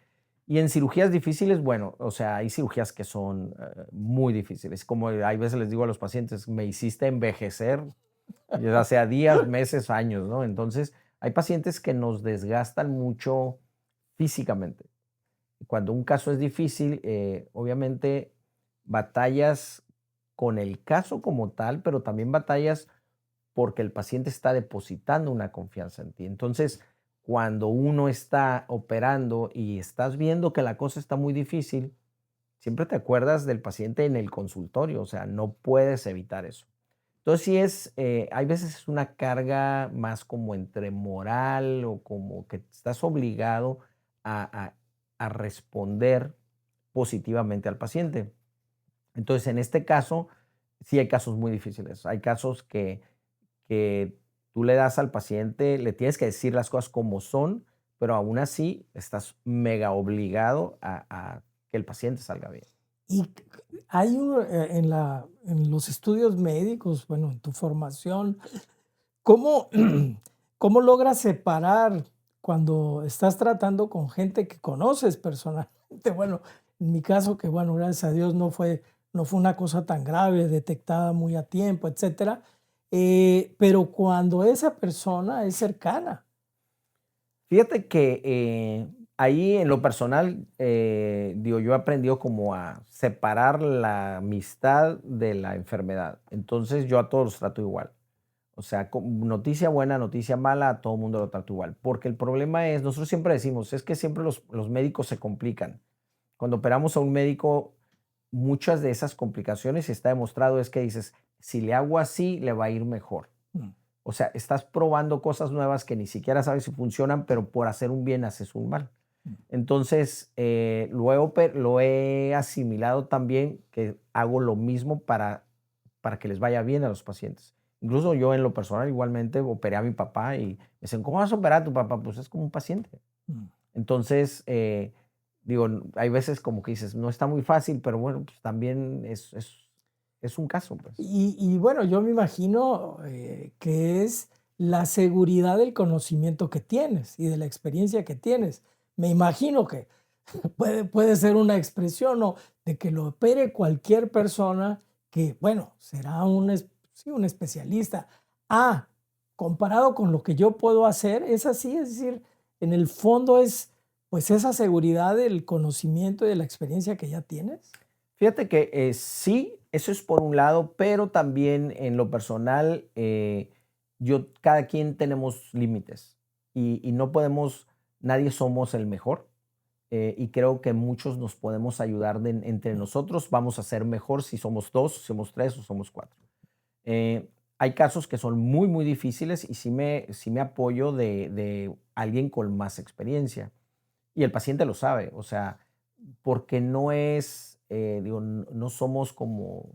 Speaker 1: Y en cirugías difíciles, bueno, o sea, hay cirugías que son muy difíciles. Como hay veces les digo a los pacientes, me hiciste envejecer, ya sea días, meses, años, ¿no? Entonces, hay pacientes que nos desgastan mucho físicamente. Cuando un caso es difícil, obviamente batallas con el caso como tal, pero también batallas porque el paciente está depositando una confianza en ti. Entonces, cuando uno está operando y estás viendo que la cosa está muy difícil, siempre te acuerdas del paciente en el consultorio, o sea, no puedes evitar eso. Entonces, sí hay veces es una carga más como entre moral o como que estás obligado a, a a responder positivamente al paciente. Entonces, en este caso, sí hay casos muy difíciles. Hay casos que tú le das al paciente, le tienes que decir las cosas como son, pero aún así estás mega obligado a que el paciente salga bien.
Speaker 2: Y hay en los estudios médicos, bueno, en tu formación, ¿cómo, cómo logras separar cuando estás tratando con gente que conoces personalmente? Bueno, en mi caso, que bueno, gracias a Dios no fue una cosa tan grave, detectada muy a tiempo, etcétera. Pero cuando esa persona es cercana.
Speaker 1: Fíjate que ahí en lo personal, digo, yo he aprendido como a separar la amistad de la enfermedad. Entonces yo a todos los trato igual. O sea, noticia buena, noticia mala, a todo mundo lo trato igual. Porque el problema es, nosotros siempre decimos, es que siempre los médicos se complican. Cuando operamos a un médico, muchas de esas complicaciones, y está demostrado, es que dices, si le hago así, le va a ir mejor.
Speaker 2: Mm,
Speaker 1: O sea, estás probando cosas nuevas que ni siquiera sabes si funcionan, pero por hacer un bien haces un mal.
Speaker 2: mm.
Speaker 1: Entonces, lo he asimilado también que hago lo mismo para que les vaya bien a los pacientes. Incluso yo en lo personal igualmente operé a mi papá y me dicen, ¿cómo vas a operar a tu papá? Pues es como un paciente.
Speaker 2: Mm.
Speaker 1: Entonces, digo, hay veces como que dices, no está muy fácil, pero bueno, pues también es un caso, pues.
Speaker 2: Y bueno, yo me imagino que es la seguridad del conocimiento que tienes y de la experiencia que tienes. Me imagino que puede ser una expresión o de que lo opere cualquier persona que, bueno, será sí, un especialista. Ah, comparado con lo que yo puedo hacer, es así, es decir, en el fondo es pues esa seguridad del conocimiento y de la experiencia que ya tienes.
Speaker 1: Fíjate que sí, eso es por un lado, pero también en lo personal, cada quien tenemos límites y no podemos, nadie somos el mejor. Y creo que muchos nos podemos ayudar entre nosotros. Vamos a ser mejor si somos dos, si somos tres o somos cuatro. Hay casos que son muy, muy difíciles y sí me apoyo de alguien con más experiencia. Y el paciente lo sabe, o sea, porque no es, digo, no somos como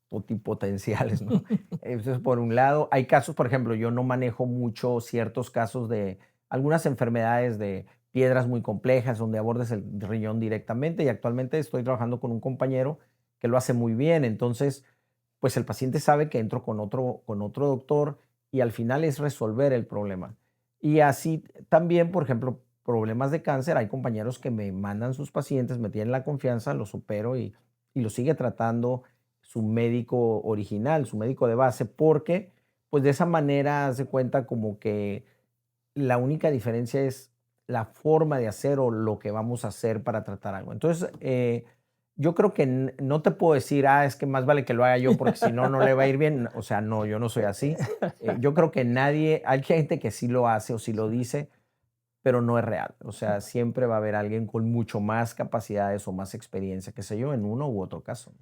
Speaker 1: totipotenciales, ¿no? Eso es por un lado. Hay casos, por ejemplo, yo no manejo mucho ciertos casos de algunas enfermedades de piedras muy complejas donde abordes el riñón directamente y actualmente estoy trabajando con un compañero que lo hace muy bien. Entonces, pues el paciente sabe que entro con otro doctor y al final es resolver el problema. Y así también, por ejemplo, problemas de cáncer, hay compañeros que me mandan sus pacientes, me tienen la confianza, los opero y lo sigue tratando su médico original, su médico de base, porque pues de esa manera, haz de cuenta como que la única diferencia es la forma de hacer o lo que vamos a hacer para tratar algo. Entonces, yo creo que no te puedo decir, es que más vale que lo haga yo porque si no, no le va a ir bien. O sea, no, yo no soy así. Yo creo que nadie, hay gente que sí lo hace o sí lo dice, pero no es real. O sea, siempre va a haber alguien con mucho más capacidades o más experiencia, qué sé yo, en uno u otro caso.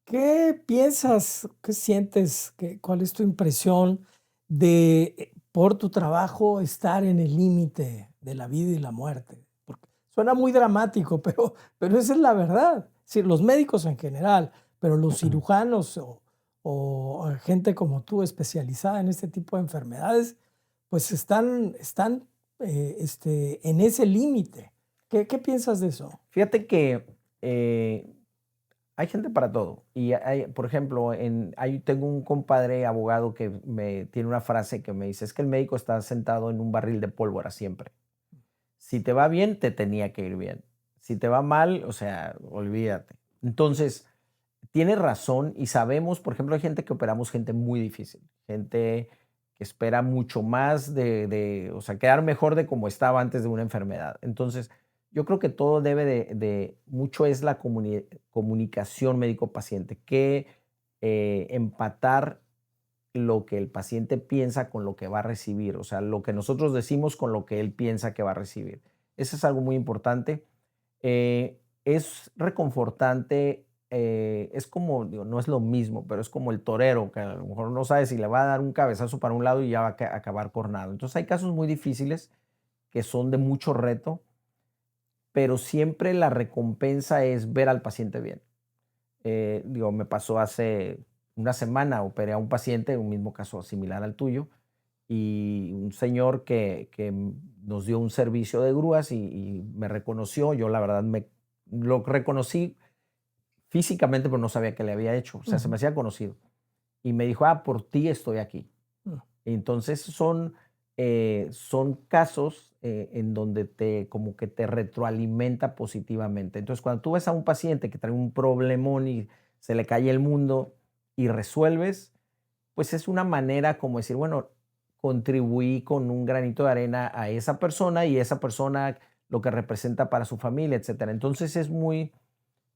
Speaker 2: ¿Qué piensas, qué sientes, cuál es tu impresión de, por tu trabajo, estar en el límite de la vida y la muerte? Porque suena muy dramático, pero esa es la verdad. Es decir, los médicos en general, pero los cirujanos o gente como tú especializada en este tipo de enfermedades, pues están en ese límite. ¿Qué piensas de eso?
Speaker 1: Fíjate que hay gente para todo. Y hay, por ejemplo, tengo un compadre abogado que me tiene una frase que me dice, es que el médico está sentado en un barril de pólvora siempre. Si te va bien, te tenía que ir bien. Si te va mal, o sea, olvídate. Entonces, tiene razón y sabemos, por ejemplo, hay gente que operamos gente muy difícil, gente que espera mucho más o sea, quedar mejor de como estaba antes de una enfermedad. Entonces, yo creo que todo debe mucho es la comunicación médico-paciente, que empatar lo que el paciente piensa con lo que va a recibir, o sea, lo que nosotros decimos con lo que él piensa que va a recibir. Eso es algo muy importante. Es reconfortante, es como, digo, no es lo mismo, pero es como el torero, que a lo mejor no sabe si le va a dar un cabezazo para un lado y ya va a acabar cornado. Entonces hay casos muy difíciles que son de mucho reto, pero siempre la recompensa es ver al paciente bien. Digo, me pasó hace una semana, operé a un paciente, un mismo caso similar al tuyo, y un señor que nos dio un servicio de grúas y me reconoció. Yo la verdad lo reconocí físicamente, pero no sabía qué le había hecho. O sea, se me
Speaker 2: Ujú.
Speaker 1: hacía conocido. Y me dijo, por ti estoy aquí.
Speaker 2: Mm.
Speaker 1: Entonces son casos en donde como que te retroalimenta positivamente. Entonces, cuando tú ves a un paciente que trae un problemón y se le cae el mundo y resuelves, pues es una manera como decir, bueno, contribuí con un granito de arena a esa persona y esa persona lo que representa para su familia, etcétera. Entonces es muy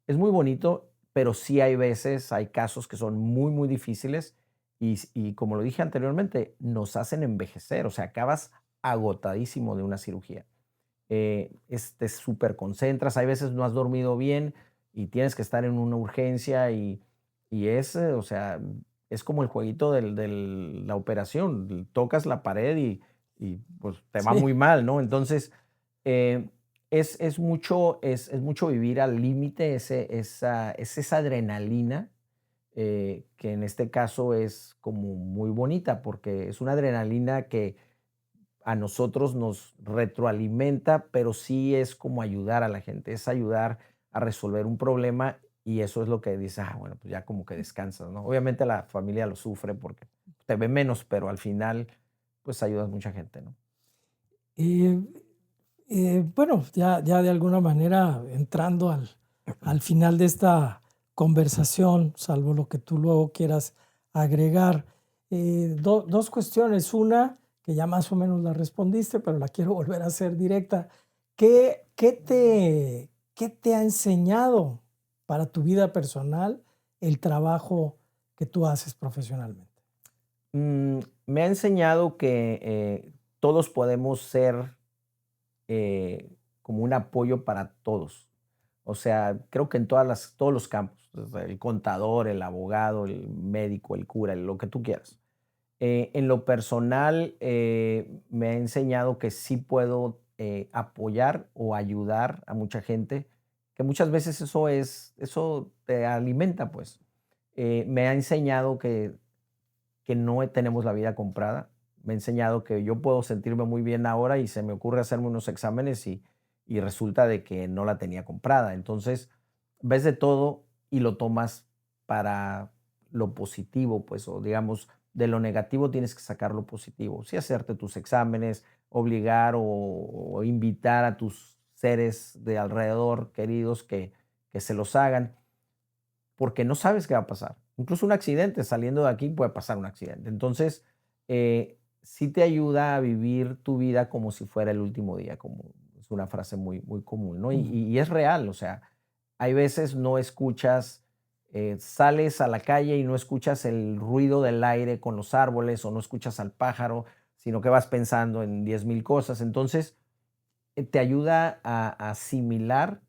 Speaker 1: bonito, pero sí hay veces, hay casos que son muy, muy difíciles y como lo dije anteriormente, nos hacen envejecer, o sea, acabas agotadísimo de una cirugía. Te súper concentras, hay veces no has dormido bien y tienes que estar en una urgencia o sea, es como el jueguito de la operación, tocas la pared y pues te va
Speaker 2: Sí.
Speaker 1: muy mal, ¿no? Entonces, eh, es mucho vivir al límite, es esa adrenalina, que en este caso es como muy bonita, porque es una adrenalina que a nosotros nos retroalimenta, pero sí es como ayudar a la gente, es ayudar a resolver un problema y eso es lo que dices, bueno, pues ya como que descansas, ¿no? Obviamente la familia lo sufre porque te ve menos, pero al final, pues ayudas mucha gente, ¿no?
Speaker 2: Eh, bueno, ya de alguna manera entrando al final de esta conversación, salvo lo que tú luego quieras agregar, dos cuestiones. Una, que ya más o menos la respondiste, pero la quiero volver a hacer directa. ¿Qué te ha enseñado para tu vida personal el trabajo que tú haces profesionalmente?
Speaker 1: Me ha enseñado que todos podemos ser como un apoyo para todos. O sea, creo que en todos los campos, desde el contador, el abogado, el médico, el cura, lo que tú quieras. En lo personal, me ha enseñado que sí puedo apoyar o ayudar a mucha gente, que muchas veces eso te alimenta, pues. Me ha enseñado que no tenemos la vida comprada. Me ha enseñado que yo puedo sentirme muy bien ahora y se me ocurre hacerme unos exámenes y resulta de que no la tenía comprada. Entonces, ves de todo y lo tomas para lo positivo, pues, o digamos, de lo negativo tienes que sacar lo positivo. Sí, hacerte tus exámenes, obligar o invitar a tus seres de alrededor queridos que se los hagan porque no sabes qué va a pasar. incluso un accidente, saliendo de aquí puede pasar un accidente. Entonces, sí te ayuda a vivir tu vida como si fuera el último día, como es una frase muy, muy común, ¿no?
Speaker 2: Mm.
Speaker 1: Y es real, o sea, hay veces no escuchas, sales a la calle y no escuchas el ruido del aire con los árboles o no escuchas al pájaro, sino que vas pensando en 10,000 cosas. Entonces, te ayuda a asimilar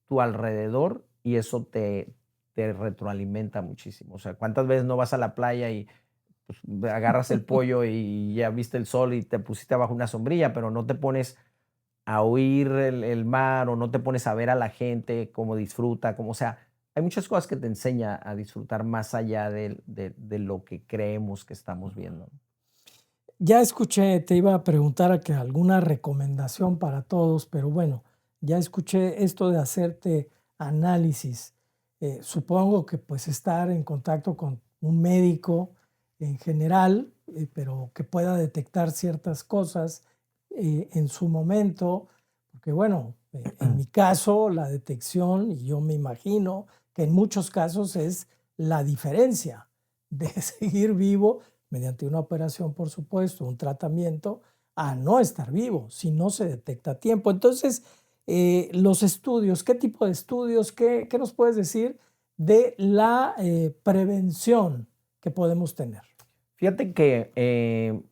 Speaker 1: tu alrededor y eso te retroalimenta muchísimo. O sea, ¿cuántas veces no vas a la playa y pues, agarras el pollo y ya viste el sol y te pusiste bajo una sombrilla, pero no te pones a oír el mar o no te pones a ver a la gente cómo disfruta, o sea, hay muchas cosas que te enseña a disfrutar más allá de lo que creemos que estamos viendo.
Speaker 2: Ya escuché, te iba a preguntar a que alguna recomendación para todos, pero bueno, ya escuché esto de hacerte análisis. Supongo que pues estar en contacto con un médico en general, pero que pueda detectar ciertas cosas en su momento, porque bueno, en mi caso la detección, y yo me imagino que en muchos casos es la diferencia de seguir vivo mediante una operación, por supuesto, un tratamiento, a no estar vivo si no se detecta a tiempo. Entonces, los estudios, ¿qué tipo de estudios? ¿Qué nos puedes decir de la prevención que podemos tener?
Speaker 1: Fíjate que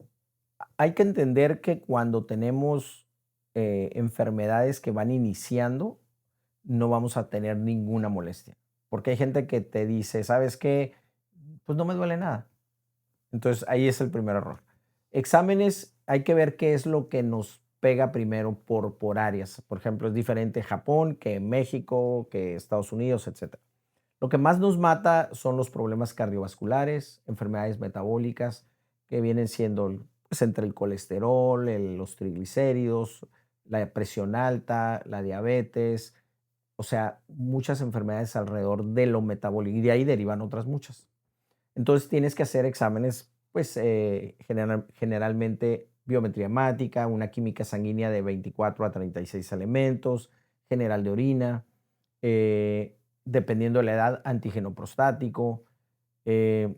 Speaker 1: hay que entender que cuando tenemos enfermedades que van iniciando, no vamos a tener ninguna molestia. Porque hay gente que te dice, ¿sabes qué? Pues no me duele nada. Entonces ahí es el primer error. Exámenes, hay que ver qué es lo que nos pega primero por áreas. Por ejemplo, es diferente Japón que México, que Estados Unidos, etcétera. Lo que más nos mata son los problemas cardiovasculares, enfermedades metabólicas, que vienen siendo pues, entre el colesterol, los triglicéridos, la presión alta, la diabetes, o sea, muchas enfermedades alrededor de lo metabólico y de ahí derivan otras muchas. Entonces tienes que hacer exámenes, pues generalmente biometría hemática, una química sanguínea de 24 a 36 elementos, general de orina, dependiendo de la edad, antígeno prostático. eh,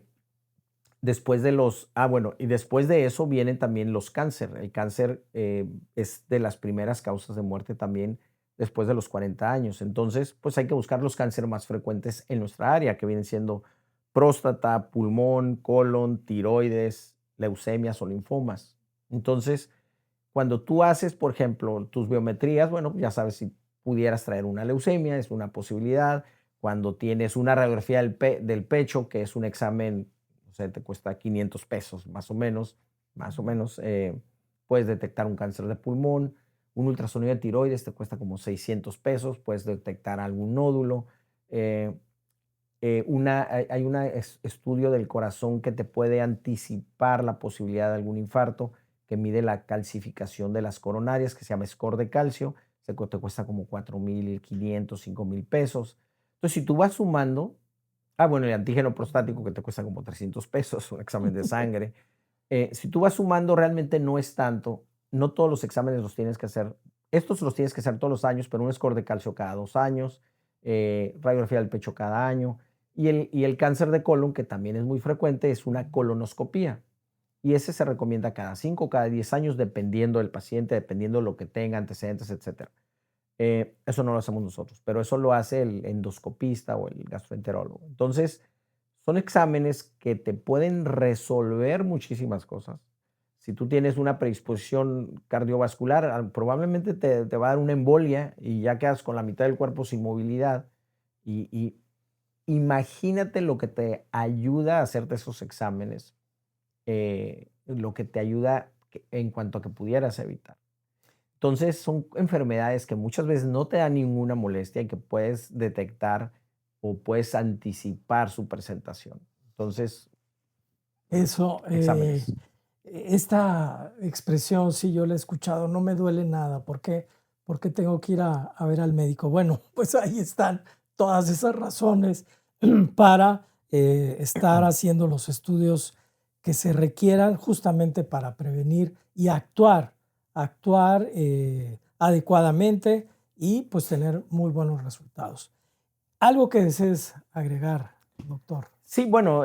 Speaker 1: Después de bueno, y después de eso vienen también los cáncer. El cáncer es de las primeras causas de muerte también después de los 40 años. Entonces, pues hay que buscar los cánceres más frecuentes en nuestra área, que vienen siendo próstata, pulmón, colon, tiroides, leucemias o linfomas. Entonces, cuando tú haces, por ejemplo, tus biometrías, bueno, ya sabes si pudieras traer una leucemia, es una posibilidad. Cuando tienes una radiografía del pecho, que es un examen, o sea, te cuesta 500 pesos más o menos, puedes detectar un cáncer de pulmón. Un ultrasonido de tiroides te cuesta como 600 pesos, puedes detectar algún nódulo. Eh, hay un estudio del corazón que te puede anticipar la posibilidad de algún infarto, que mide la calcificación de las coronarias, que se llama score de calcio, te cuesta como 4,500, 5,000 pesos. Entonces, si tú vas sumando, bueno, el antígeno prostático que te cuesta como 300 pesos, un examen de sangre. Si tú vas sumando, realmente no es tanto, no todos los exámenes los tienes que hacer, estos los tienes que hacer todos los años, pero un score de calcio cada 2 años, radiografía del pecho cada año, y el cáncer de colon, que también es muy frecuente, es una colonoscopía. Y ese se recomienda cada 5 o cada 10 años, dependiendo del paciente, dependiendo de lo que tenga, antecedentes, etcétera. Eso no lo hacemos nosotros, pero eso lo hace el endoscopista o el gastroenterólogo. Entonces, son exámenes que te pueden resolver muchísimas cosas. Si tú tienes una predisposición cardiovascular, probablemente te va a dar una embolia y ya quedas con la mitad del cuerpo sin movilidad. Y imagínate lo que te ayuda a hacerte esos exámenes, lo que te ayuda en cuanto a que pudieras evitar. Entonces, son enfermedades que muchas veces no te dan ninguna molestia y que puedes detectar o puedes anticipar su presentación. Entonces,
Speaker 2: Eso,
Speaker 1: exámenes.
Speaker 2: esta expresión, sí, yo la he escuchado, no me duele nada. ¿Por qué tengo que ir a ver al médico? Bueno, pues ahí están todas esas razones para estar haciendo los estudios que se requieran justamente para prevenir y actuar adecuadamente y pues tener muy buenos resultados. ¿Algo que desees agregar? doctor?
Speaker 1: Sí, bueno,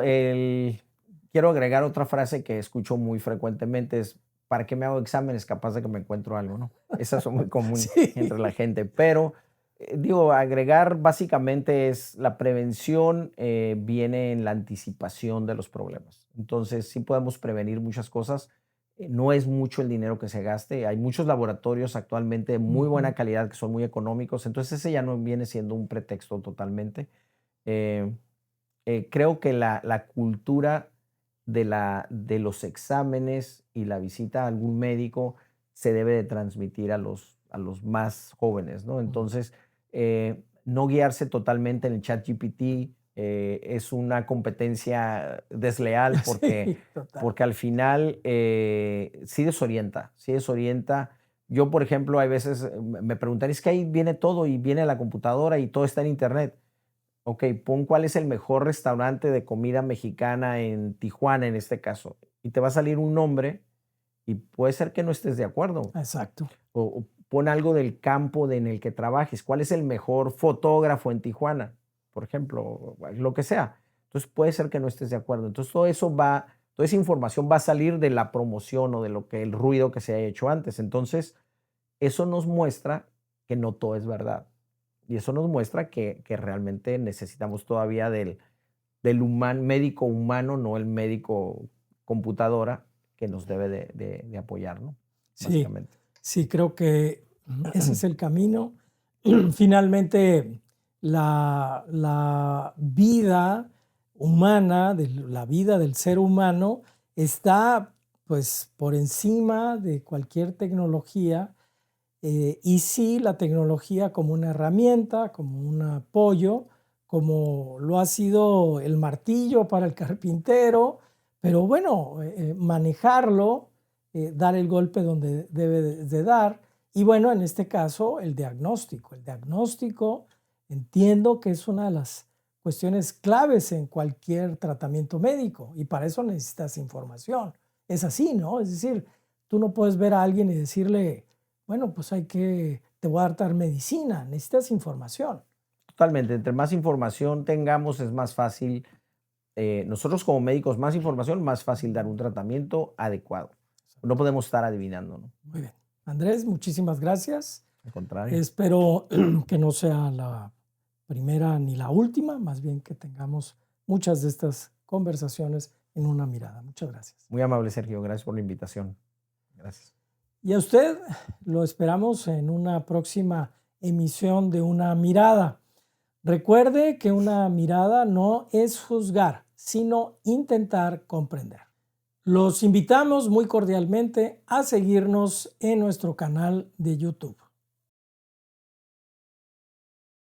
Speaker 1: quiero agregar otra frase que escucho muy frecuentemente, es, ¿para qué me hago exámenes? Capaz de que me encuentro algo, ¿no? Esas son muy común entre la
Speaker 2: Sí,
Speaker 1: gente, pero digo, agregar básicamente es la prevención viene en la anticipación de los problemas. Entonces, sí podemos prevenir muchas cosas. No es mucho el dinero que se gaste. Hay muchos laboratorios actualmente de muy
Speaker 2: ujú,
Speaker 1: buena calidad que son muy económicos. Entonces, ese ya no viene siendo un pretexto totalmente. Eh, Creo que la cultura de los exámenes y la visita a algún médico se debe de transmitir a los más jóvenes, ¿no?
Speaker 2: ujú.
Speaker 1: Entonces, no guiarse totalmente en el ChatGPT es una competencia desleal
Speaker 2: Sí, total.
Speaker 1: porque al final sí desorienta. Yo, por ejemplo, hay veces me preguntan, es que ahí viene todo y viene la computadora y todo está en internet. Ok, pon cuál es el mejor restaurante de comida mexicana en Tijuana, en este caso, y te va a salir un nombre y puede ser que no estés de acuerdo.
Speaker 2: Exacto.
Speaker 1: O pon algo del campo en el que trabajes. ¿Cuál es el mejor fotógrafo en Tijuana? Por ejemplo, o lo que sea. Entonces puede ser que no estés de acuerdo. Entonces toda esa información va a salir de la promoción o de lo que el ruido que se ha hecho antes. Entonces, eso nos muestra que no todo es verdad. Y eso nos muestra que realmente necesitamos todavía médico humano, no el médico computadora, que nos debe de apoyar, ¿no?
Speaker 2: Sí,
Speaker 1: Básicamente.
Speaker 2: sí, creo que ese es el camino. Finalmente, la vida humana, la vida del ser humano está pues por encima de cualquier tecnología. Y sí, la tecnología como una herramienta, como un apoyo, como lo ha sido el martillo para el carpintero, pero bueno, manejarlo, dar el golpe donde debe de dar. Y bueno, en este caso, el diagnóstico. El diagnóstico entiendo que es una de las cuestiones claves en cualquier tratamiento médico y para eso necesitas información. Es así, ¿no? Es decir, tú no puedes ver a alguien y decirle, bueno, pues te voy a dar medicina, necesitas información.
Speaker 1: Totalmente, entre más información tengamos, es más fácil, nosotros como médicos, más información, más fácil dar un tratamiento adecuado. No podemos estar adivinando, ¿no?
Speaker 2: Muy bien. Andrés, muchísimas gracias.
Speaker 1: Al contrario.
Speaker 2: Espero que no sea la primera ni la última, más bien que tengamos muchas de estas conversaciones en una mirada. Muchas gracias.
Speaker 1: Muy amable, Sergio. Gracias por la invitación. Gracias.
Speaker 2: Y a usted lo esperamos en una próxima emisión de Una Mirada. Recuerde que una mirada no es juzgar, sino intentar comprender. Los invitamos muy cordialmente a seguirnos en nuestro canal de YouTube.